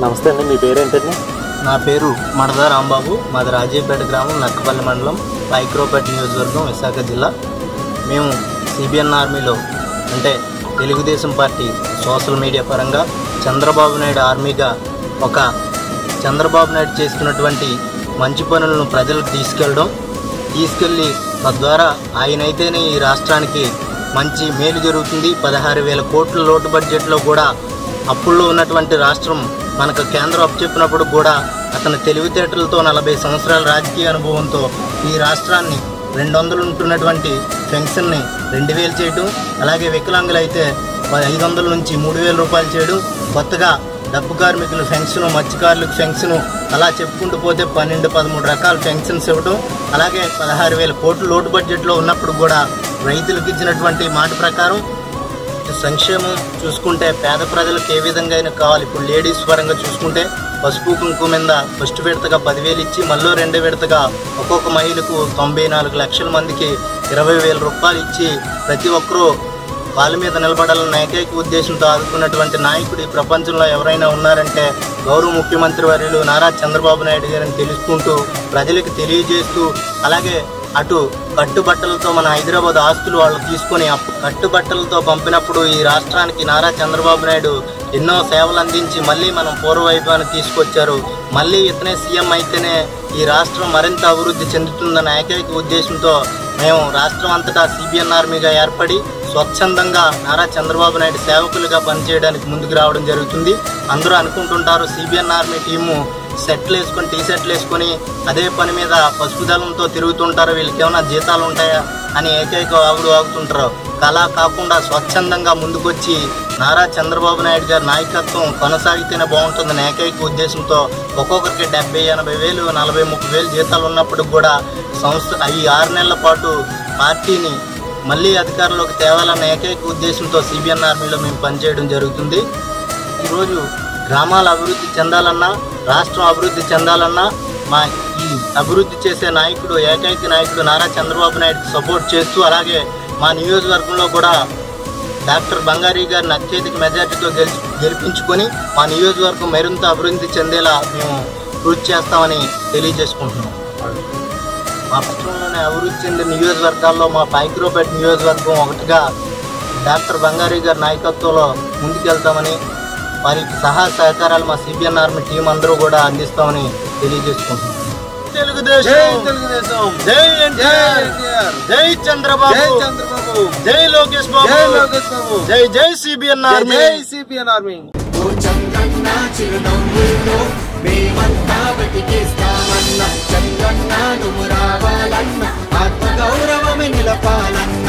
నమస్తే అండి, మీ పేరేంటండి? నా పేరు మడదా రాంబాబు, మాది రాజీవ్పేట గ్రామం, నక్కపల్లి మండలం, పైక్రోపేట నియోజకవర్గం, విశాఖ జిల్లా. మేము సిబిఎన్ ఆర్మీలో అంటే తెలుగుదేశం పార్టీ సోషల్ మీడియా పరంగా చంద్రబాబు నాయుడు ఆర్మీగా చంద్రబాబు నాయుడు చేస్తున్నటువంటి మంచి పనులను ప్రజలకు తీసుకెళ్ళి తద్వారా ఆయనైతేనే ఈ రాష్ట్రానికి మంచి మేలు జరుగుతుంది. 16,000 కోట్ల లోటు బడ్జెట్లో కూడా అప్పుల్లో ఉన్నటువంటి రాష్ట్రం మనకు కేంద్రం అప్పచెప్పినప్పుడు కూడా అతని తెలివితేటలతో 40 సంవత్సరాల రాజకీయ అనుభవంతో ఈ రాష్ట్రాన్ని 200 ఉంటున్నటువంటి పెన్షన్ని 2,000 చేయడం, అలాగే వికలాంగులైతే 500 నుంచి 3,000 రూపాయలు చేయడం, కొత్తగా డబ్బు కార్మికుల పెన్షను, మత్స్యకారులకు పెన్షను, అలా చెప్పుకుంటూ పోతే 12-13 రకాల పెన్షన్స్ ఇవ్వడం, అలాగే 16,000 కోట్ల లోటు బడ్జెట్లో ఉన్నప్పుడు కూడా రైతులకు ఇచ్చినటువంటి మాట ప్రకారం సంక్షేమం చూసుకుంటే పేద ప్రజలకు ఏ విధంగా అయినా కావాలి. ఇప్పుడు లేడీస్ పరంగా చూసుకుంటే పసుపు కుంకుమ మీద ఫస్ట్ విడతగా 10,000 ఇచ్చి మళ్ళీ 2వ విడతగా ఒక్కొక్క మహిళకు 94 లక్షల మందికి 20,000 రూపాయలు ఇచ్చి ప్రతి ఒక్కరూ వాళ్ళ మీద నిలబడాలన్న ఏకైక ఉద్దేశంతో ఆదుకున్నటువంటి నాయకుడు ఈ ప్రపంచంలో ఎవరైనా ఉన్నారంటే గౌరవ ముఖ్యమంత్రి వర్యులు నారా చంద్రబాబు నాయుడు గారిని తెలుసుకుంటూ ప్రజలకు తెలియజేస్తూ, అలాగే అటు కట్టుబట్టలతో మన హైదరాబాద్ ఆస్తులు వాళ్ళు తీసుకొని కట్టుబట్టలతో పంపినప్పుడు ఈ రాష్ట్రానికి నారా చంద్రబాబు నాయుడు ఎన్నో సేవలు అందించి మళ్ళీ మనం పూర్వవైభవాన్ని తీసుకొచ్చారు. మళ్ళీ ఇతనే సీఎం అయితేనే ఈ రాష్ట్రం మరింత అభివృద్ధి చెందుతుందన్న ఏకైక ఉద్దేశంతో మేము రాష్ట్రం అంతటా సిబిఎన్ ఆర్మీగా ఏర్పడి స్వచ్ఛందంగా నారా చంద్రబాబు నాయుడు సేవకులుగా పనిచేయడానికి ముందుకు రావడం జరుగుతుంది. అందరూ అనుకుంటుంటారు సిబిఎన్ ఆర్మీ టీము సెట్లు వేసుకొని టీ-షర్ట్లు వేసుకొని అదే పని మీద పసుపు దళంతో తిరుగుతుంటారు, వీళ్ళకి ఏమైనా జీతాలు ఉంటాయా అని ఏకైక ఆగుతుంటారు. అలా కాకుండా స్వచ్ఛందంగా ముందుకొచ్చి నారా చంద్రబాబు నాయుడు గారి నాయకత్వం కొనసాగితేనే బాగుంటుందని ఏకైక ఉద్దేశంతో ఒక్కొక్కరికి 70-80 వేలు 40-30 వేలు జీతాలు ఉన్నప్పుడు కూడా ఈ 6 నెలల పాటు పార్టీని మళ్ళీ అధికారంలోకి తేవాలన్న ఏకైక ఉద్దేశంతో సిబిఎన్ ఆర్మీలో మేము పనిచేయడం జరుగుతుంది. ఈరోజు గ్రామాల అభివృద్ధి చెందాలన్నా, రాష్ట్రం అభివృద్ధి చెందాలన్నా మా ఈ అభివృద్ధి చేసే నాయకుడు ఏకైక నాయకుడు నారా చంద్రబాబు నాయుడుకి సపోర్ట్ చేస్తూ, అలాగే మా నియోజకవర్గంలో కూడా డాక్టర్ బంగారీ గారిని అత్యధిక మెజార్టీతో గెలిపించుకొని మా నియోజకవర్గం మరింత అభివృద్ధి చెందేలా మేము కృషి చేస్తామని తెలియజేసుకుంటున్నాం. మా పట్టణంలోనే అభివృద్ధి చెందిన నియోజకవర్గాల్లో మా పైక్రోపేట నియోజకవర్గం ఒకటిగా డాక్టర్ బంగారీ గారి నాయకత్వంలో ముందుకెళ్తామని, వారికి సహాయ సహకారాలు మా సిబిఎన్ ఆర్మీ టీం అందరూ కూడా అందిస్తామని తెలియజేసుకుంటున్నాం. తెలుగుదేశం జై ఎన్టీఆర్, జై చంద్రబాబు, జై లోకేష్ బాబు, జై జై సిబిఎన్ ఆర్మీ, జై సిబిఎన్ ఆర్మీ. చంద్రన్న నువ్వు రావాలన్న ఆత్మ గౌరవమే నిలపాలన్న.